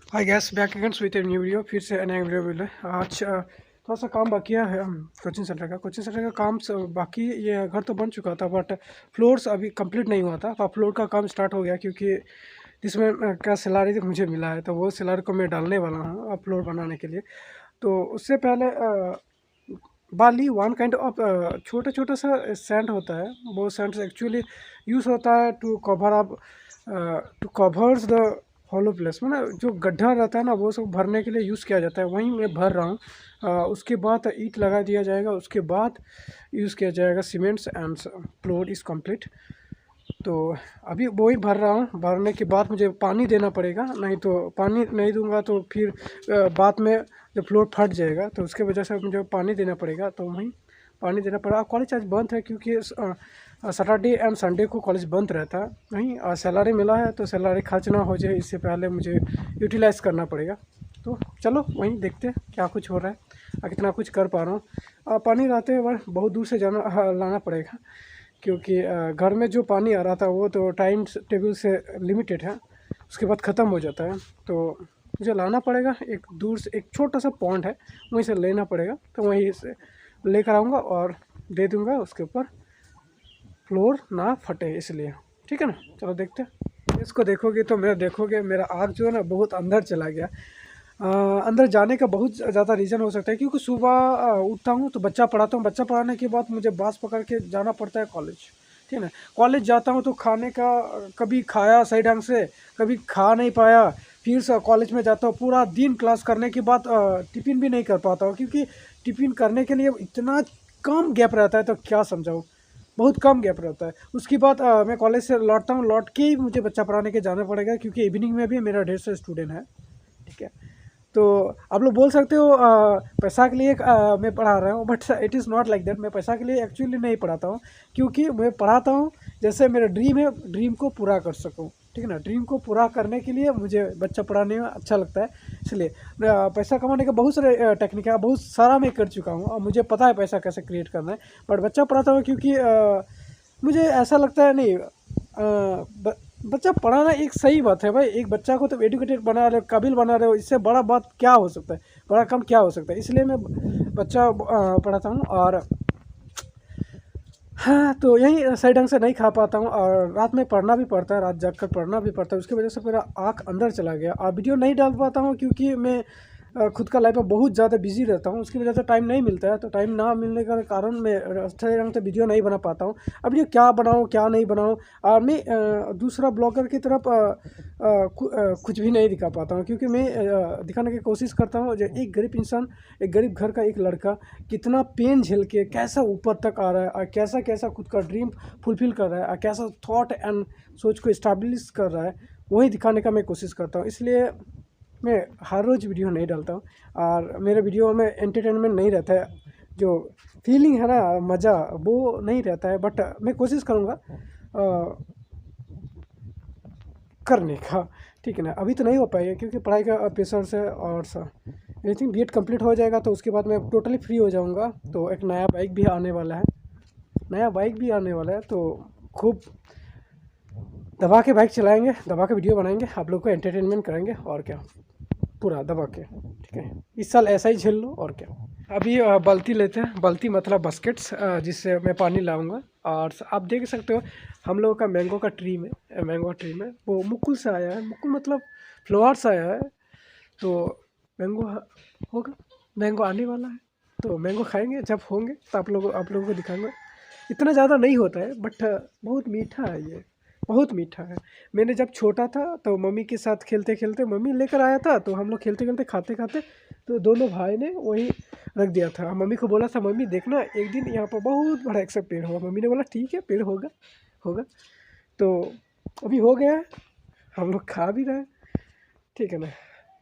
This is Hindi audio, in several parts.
Hi guys back again with a new video. फिर से नया वीडियो मिला। आज थोड़ा सा काम बाकी है कोचिंग सेंटर का काम बाकी। ये घर तो बन चुका था बट फ्लोर्स अभी कंप्लीट नहीं हुआ था। अब फ्लोर का काम स्टार्ट हो गया क्योंकि जिसमें क्या सैलरी मुझे मिला है तो वो सैलरी को मैं डालने वाला हूँ अब फ्लोर बनाने के लिए। तो उससे पहले बाली वन काइंड ऑफ छोटा छोटा सा सैंड होता है। वो सैंड एक्चुअली यूज़ होता है to cover up to covers the hollow place में ना, जो गड्ढा रहता है ना वो सब भरने के लिए यूज़ किया जाता है। वहीं मैं भर रहा हूँ। उसके बाद ईंट लगा दिया जाएगा, उसके बाद यूज़ किया जाएगा cements and floor is complete. तो अभी वही भर रहा हूँ। भरने के बाद मुझे पानी देना पड़ेगा, नहीं तो पानी नहीं दूंगा तो फिर बाद में जब फ्लोर फट जाएगा तो उसके वजह से मुझे पानी देना पड़ेगा। तो वहीं पानी देना पड़ा। कॉलेज आज बंद है क्योंकि सैटरडे एंड संडे को कॉलेज बंद रहता है। वहीं सैलरी मिला है तो सैलरी खर्च ना हो जाए इससे पहले मुझे यूटिलाइज़ करना पड़ेगा। तो चलो वहीं देखते हैं क्या कुछ हो रहा है और कितना कुछ कर पा रहा हूँ। पानी लाते हुए बहुत दूर से जाना लाना पड़ेगा क्योंकि घर में जो पानी आ रहा था वो तो टाइम टेबल से लिमिटेड है, उसके बाद ख़त्म हो जाता है। तो मुझे लाना पड़ेगा एक दूर से, एक छोटा सा पॉइंट है वहीं से लेना पड़ेगा। तो वहीं से लेकर आऊँगा और दे दूँगा, उसके ऊपर फ्लोर ना फटे इसलिए। ठीक है ना, चलो देखते हैं। इसको देखोगे तो मेरा आग जो है ना बहुत अंदर चला गया। अंदर जाने का बहुत ज़्यादा रीज़न हो सकता है क्योंकि सुबह उठता हूँ तो बच्चा पढ़ाता हूँ। बच्चा पढ़ाने के बाद मुझे बस पकड़ के जाना पड़ता है कॉलेज। ठीक है ना, कॉलेज जाता हूँ तो खाने का कभी खाया सही ढंग से, कभी खा नहीं पाया। फिर से कॉलेज में जाता हूँ, पूरा दिन क्लास करने के बाद टिफ़िन भी नहीं कर पाता हूँ क्योंकि टिफ़िन करने के लिए इतना कम गैप रहता है तो क्या समझाऊँ, बहुत कम गैप रहता है। उसके बाद मैं कॉलेज से लौटता हूँ, लौट के ही मुझे बच्चा पढ़ाने के जाना पड़ेगा क्योंकि इवनिंग में भी मेरा 150 स्टूडेंट है। ठीक है, तो आप लोग बोल सकते हो पैसा के लिए मैं पढ़ा रहा हूँ, but it is not like that. मैं पैसा के लिए एक्चुअली नहीं पढ़ाता हूँ क्योंकि मैं पढ़ाता हूँ जैसे मेरा ड्रीम है, ड्रीम को पूरा कर सकूँ। ठीक है ना, ड्रीम को पूरा करने के लिए मुझे बच्चा पढ़ाने में अच्छा लगता है। इसलिए पैसा कमाने का बहुत सारे टेक्निक है, बहुत सारा मैं कर चुका हूँ और मुझे पता है पैसा कैसे क्रिएट करना है। बट बच्चा पढ़ाता हूँ क्योंकि मुझे ऐसा लगता है नहीं, बच्चा पढ़ाना एक सही बात है भाई। एक बच्चा को तो एजुकेटेड बना रहे हो, काबिल बना रहे हो, इससे बड़ा बात क्या हो सकता है, बड़ा कम क्या हो सकता है। इसलिए मैं बच्चा पढ़ाता हूँ। और हाँ, तो यही सही ढंग से नहीं खा पाता हूँ और रात में पढ़ना भी पड़ता है, रात जाग कर पढ़ना भी पड़ता है। उसकी वजह से मेरा आँख अंदर चला गया और वीडियो नहीं डाल पाता हूँ क्योंकि मैं खुद का लाइफ में बहुत ज़्यादा बिजी रहता हूँ। उसकी वजह से टाइम नहीं मिलता है। तो टाइम ना मिलने का कारण मैं सही ढंग से वीडियो नहीं बना पाता हूँ। अब ये क्या बनाऊँ क्या नहीं बनाऊँ, और मैं दूसरा ब्लॉगर की तरफ कुछ भी नहीं दिखा पाता हूँ क्योंकि मैं दिखाने की कोशिश करता हूँ जो एक गरीब इंसान, एक गरीब घर का एक लड़का कितना पेन झेल के कैसा ऊपर तक आ रहा है और कैसा कैसा खुद का ड्रीम फुलफिल कर रहा है और कैसा थॉट एंड सोच को इस्टेब्लिश कर रहा है, वही दिखाने का मैं कोशिश करता हूँ। इसलिए मैं हर रोज़ वीडियो नहीं डालता हूँ और मेरे वीडियो में एंटरटेनमेंट नहीं रहता है, जो फीलिंग है ना, मज़ा वो नहीं रहता है। बट मैं कोशिश करूँगा करने का। ठीक है ना, अभी तो नहीं हो पाएगा क्योंकि पढ़ाई का प्रेशर से। और आई थिंक बीएड कंप्लीट हो जाएगा तो उसके बाद मैं टोटली फ्री हो जाऊंगा। तो एक नया बाइक भी आने वाला है, तो खूब दबा के बाइक चलाएंगे, दबा के वीडियो बनाएंगे, आप लोग को एंटरटेनमेंट करेंगे और क्या, पूरा दबा के। ठीक है, इस साल ऐसा ही झेल लो और क्या। अभी बाल्टी लेते हैं, बाल्टी मतलब बास्केट्स, जिससे मैं पानी लाऊंगा। और आप देख सकते हो हम लोगों का मैंगो का ट्री में, मैंगो ट्री में वो मुकुल से आया है। मुकुल मतलब फ्लावर्स आया है। तो मैंगो होगा, मैंगो आने वाला है। तो मैंगो खाएंगे जब होंगे तो आप लोगों को दिखाऊंगा। इतना ज़्यादा नहीं होता है बट बहुत मीठा है ये, बहुत मीठा है। मैंने जब छोटा था तो मम्मी के साथ खेलते खेलते मम्मी लेकर आया था, तो हम लोग खेलते खेलते खाते खाते तो दोनों भाई ने वही रख दिया था। मम्मी को बोला था मम्मी देखना एक दिन यहाँ पर बहुत बड़ा एक सा पेड़ होगा। मम्मी ने बोला ठीक है पेड़ होगा, होगा। तो अभी हो गया है, हम लोग खा भी रहे हैं। ठीक है ना,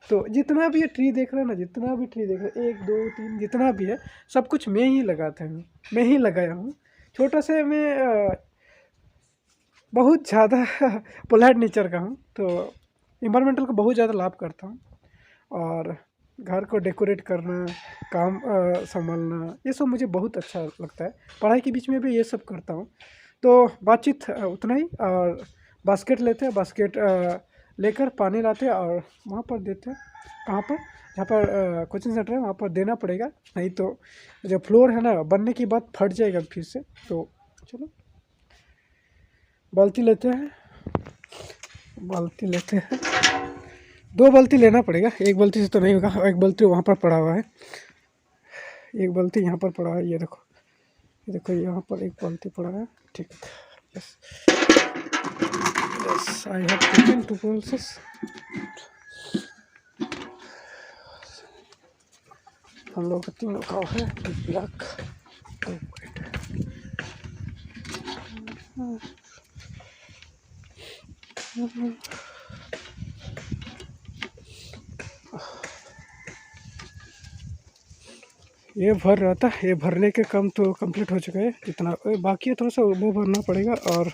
तो जितना भी ये ट्री देख रहे हैं ना, जितना भी ट्री देख रहे हैं, एक दो तीन जितना भी है सब कुछ मैं ही लगाता हूँ, मैं ही लगाया हूँ। छोटा से मैं बहुत ज़्यादा पोलाइट नेचर का हूँ। तो इन्वायरमेंटल को बहुत ज़्यादा लाभ करता हूँ। और घर को डेकोरेट करना, काम संभालना, ये सब मुझे बहुत अच्छा लगता है। पढ़ाई के बीच में भी ये सब करता हूँ। तो बातचीत उतना ही। और बास्केट लेते हैं, बास्केट लेकर पानी लाते हैं और वहाँ पर देते हैं। कहाँ पर? जहाँ पर कोचिंग सेंटर है वहाँ पर देना पड़ेगा, नहीं तो जो फ्लोर है ना बनने के बाद फट जाएगा फिर से। तो चलो बाल्टी लेते हैं, बाल्टी लेते हैं, 2 बाल्टी लेना पड़ेगा, एक बाल्टी से तो नहीं होगा। एक बाल्टी वहाँ पर पड़ा हुआ है, एक बाल्टी यहाँ पर पड़ा है, ये देखो, ये देखो यहाँ पर एक बाल्टी पड़ा है। ठीक है, yes yes, I have taken 2 pulses। हम लोग का तीनों का है ब्लैक तो वाइट। ये भर रहा था, ये भरने के काम तो कंप्लीट हो चुका है, इतना बाकी है, थोड़ा सा वो भरना पड़ेगा। और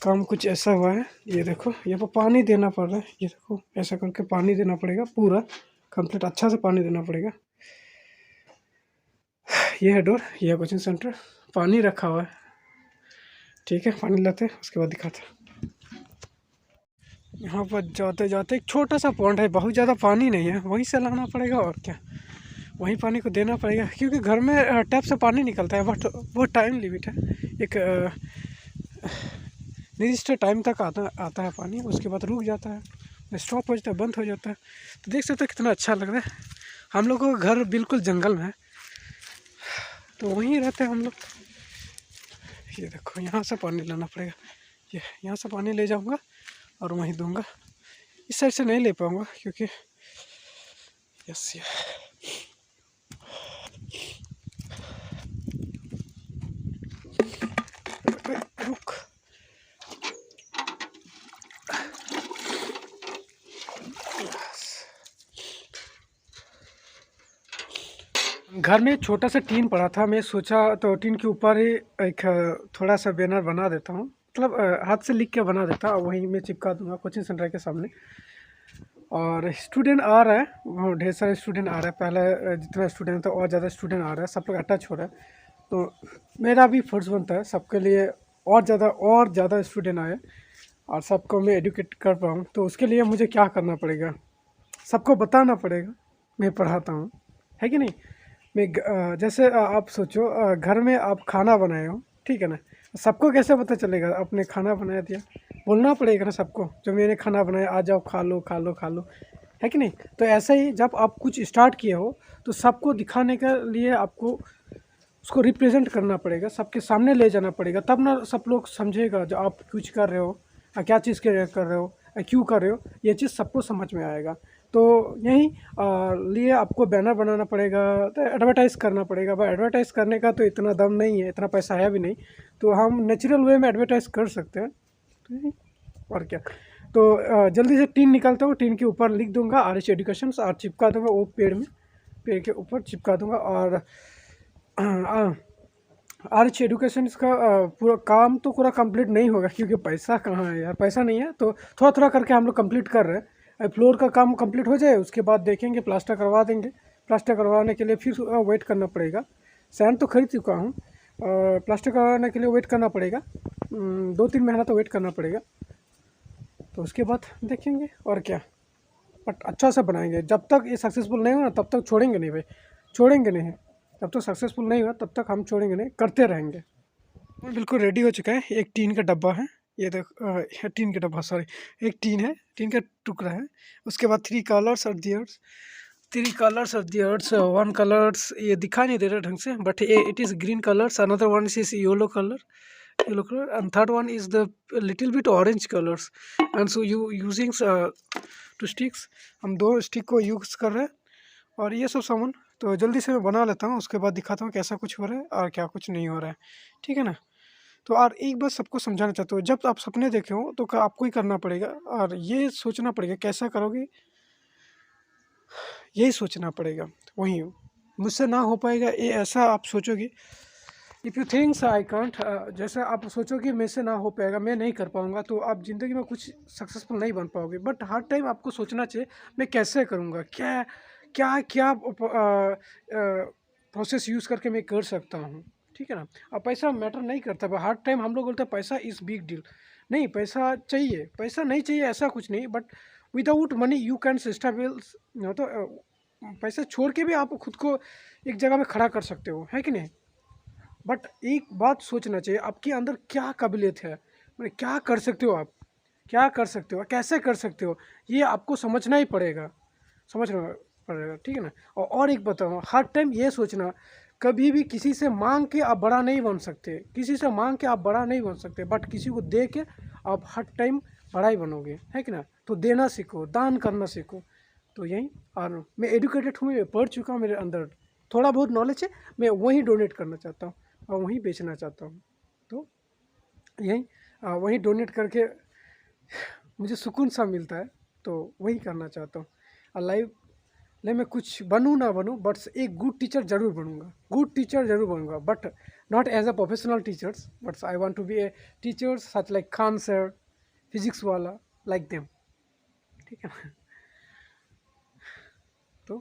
काम कुछ ऐसा हुआ है, ये देखो यहाँ पर पानी देना पड़ रहा है, ये देखो ऐसा करके पानी देना पड़ेगा, पूरा कंप्लीट अच्छा से पानी देना पड़ेगा। ये है डोर, ये है कोचिंग सेंटर, पानी रखा हुआ है। ठीक है, पानी लाते हैं उसके बाद दिखाते हैं। यहाँ पर जाते जाते एक छोटा सा पॉन्ड है, बहुत ज़्यादा पानी नहीं है, वहीं से लाना पड़ेगा और क्या, वहीं पानी को देना पड़ेगा। क्योंकि घर में टैप से पानी निकलता है बट वो टाइम लिमिट है, एक निर्दिष्ट टाइम तक आता है पानी, उसके बाद रुक जाता है, स्टॉप हो जाता है, बंद हो जाता है। तो देख सकते हो कितना अच्छा लग रहा है। हम लोगों का घर बिल्कुल जंगल में है, तो वहीं रहते हैं हम लोग। ये देखो यहाँ से पानी लाना पड़ेगा, ये यहाँ से पानी ले जाऊँगा और वहीं दूँगा। इस साइड से नहीं ले पाऊँगा क्योंकि यस ये रुक, घर में छोटा सा टीन पड़ा था, मैं सोचा तो टीन के ऊपर ही एक थोड़ा सा बैनर बना देता हूँ, मतलब हाथ से लिख के बना देता और वहीं मैं चिपका दूंगा कोचिंग सेंटर के सामने। और स्टूडेंट आ रहा है, वो ढेर सारे स्टूडेंट आ रहे हैं, पहले जितना स्टूडेंट था और ज़्यादा स्टूडेंट आ रहा है, सब लोग अटैच हो रहा है। तो मेरा भी फर्ज बनता है सबके लिए और ज़्यादा स्टूडेंट आए और सबको मैं एडुकेट कर पाऊँ। तो उसके लिए मुझे क्या करना पड़ेगा, सबको बताना पड़ेगा मैं पढ़ाता हूँ, है कि नहीं। जैसे आप सोचो घर में आप खाना बनाए हो, ठीक है ना, सबको कैसे पता चलेगा आपने खाना बनाया दिया, बोलना पड़ेगा ना सबको, जो मैंने खाना बनाया आ जाओ खा लो खा लो खा लो, है कि नहीं। तो ऐसा ही जब आप कुछ स्टार्ट किए हो तो सबको दिखाने के लिए आपको उसको रिप्रेजेंट करना पड़ेगा, सबके सामने ले जाना पड़ेगा, तब ना सब लोग समझेगा जो आप कुछ कर रहे हो, क्या चीज़ के लिए कर रहे हो, क्यों कर रहे हो, ये चीज़ सबको समझ में आएगा। तो यही लिए आपको बैनर बनाना पड़ेगा, तो एडवर्टाइज़ करना पड़ेगा। भाई एडवर्टाइज़ करने का तो इतना दम नहीं है, इतना पैसा है भी नहीं, तो हम नेचुरल वे में एडवर्टाइज़ कर सकते हैं। तो यही और क्या। तो जल्दी से टीन निकालता हूँ, टीन के ऊपर लिख दूंगा आर एजुकेशन और चिपका दूंगा वो पेड़ में, पेड़ के ऊपर चिपका दूंगा। और आर्च एजुकेशन का पूरा काम तो पूरा कंप्लीट नहीं होगा क्योंकि पैसा कहाँ है यार, पैसा नहीं है। तो थोड़ा थोड़ा करके हम लोग कंप्लीट कर रहे हैं। फ्लोर का काम कंप्लीट हो जाए उसके बाद देखेंगे, प्लास्टर करवा देंगे। प्लास्टर करवाने के लिए फिर वेट करना पड़ेगा। सैंड तो खरीद चुका हूँ, प्लास्टर करवाने के लिए वेट करना पड़ेगा, 2-3 महीना तो वेट करना पड़ेगा। तो उसके बाद देखेंगे और क्या, बट अच्छा सा बनाएंगे। जब तक ये सक्सेसफुल नहीं हो ना तब तक छोड़ेंगे नहीं भाई, छोड़ेंगे नहीं। जब तक सक्सेसफुल नहीं हुआ तब तक हम छोड़ेंगे नहीं, करते रहेंगे। बिल्कुल रेडी हो चुका है, एक टीन का डब्बा है, ये देखो टीन का डब्बा, सॉरी एक टीन है, टीन का टुकड़ा है। उसके बाद 3 कलर्स और दी अर्थ, 3 colours of the earth, 1 colours ये दिखाई नहीं दे रहा ढंग से, but it is green colours, another one is yellow colour, and third one is the little bit orange colors, and so you using two sticks, हम 2 स्टिक को यूज़ कर रहे हैं और ये सब सामान। तो जल्दी से मैं बना लेता हूँ, उसके बाद दिखाता हूँ कैसा कुछ हो रहा है और क्या कुछ नहीं हो रहा है, ठीक है ना। तो और एक बात सबको समझाना चाहता हूँ, जब आप सपने देखे हो तो आपको ही करना पड़ेगा और ये सोचना पड़ेगा कैसा करोगे, यही सोचना पड़ेगा। वही मुझसे ना हो पाएगा ये ऐसा आप सोचोगे, if you thinks I can't, जैसे आप सोचोगे मेरे से ना हो पाएगा, मैं नहीं कर पाऊँगा, तो आप ज़िंदगी में कुछ सक्सेसफुल नहीं बन पाओगे। बट हर टाइम आपको सोचना चाहिए मैं कैसे करूँगा, क्या क्या क्या प्रोसेस यूज़ करके मैं कर सकता हूँ, ठीक है ना। अब पैसा मैटर नहीं करता, हर टाइम हम लोग बोलते हैं पैसा इज़ बिग डील, नहीं, पैसा चाहिए, पैसा नहीं चाहिए ऐसा कुछ नहीं, but without money you can stables, तो पैसा छोड़ के भी आप खुद को एक जगह में खड़ा कर सकते हो, है कि नहीं? बट एक बात सोचना चाहिए, आपके अंदर क्या काबिलियत है, मतलब क्या कर सकते हो आप, क्या कर सकते हो, कैसे कर सकते हो, ये आपको समझना ही पड़ेगा, समझना पड़ेगा, ठीक है ना? और एक बताऊँ, हर टाइम ये सोचना, कभी भी किसी से मांग के आप बड़ा नहीं बन सकते, किसी से मांग के आप बड़ा नहीं बन सकते, बट किसी को दे के आप हर टाइम बड़ा ही बनोगे, है कि ना? तो देना सीखो, दान करना सीखो। तो यही, और मैं एजुकेटेड हूँ, मैं पढ़ चुका हूँ, मेरे अंदर थोड़ा बहुत नॉलेज है, मैं वहीं डोनेट करना चाहता हूँ और वहीं बेचना चाहता हूँ। तो यही वहीं डोनेट करके मुझे सुकून सा मिलता है, तो वही करना चाहता हूँ। और लाइफ नहीं, मैं कुछ बनूँ ना बनूँ, बट एक गुड टीचर ज़रूर बनूँगा, गुड टीचर ज़रूर बनूँगा, but not as a professional teachers, but I want to be a teachers such like Khan sir, physics वाला, लाइक देम, ठीक है ना? तो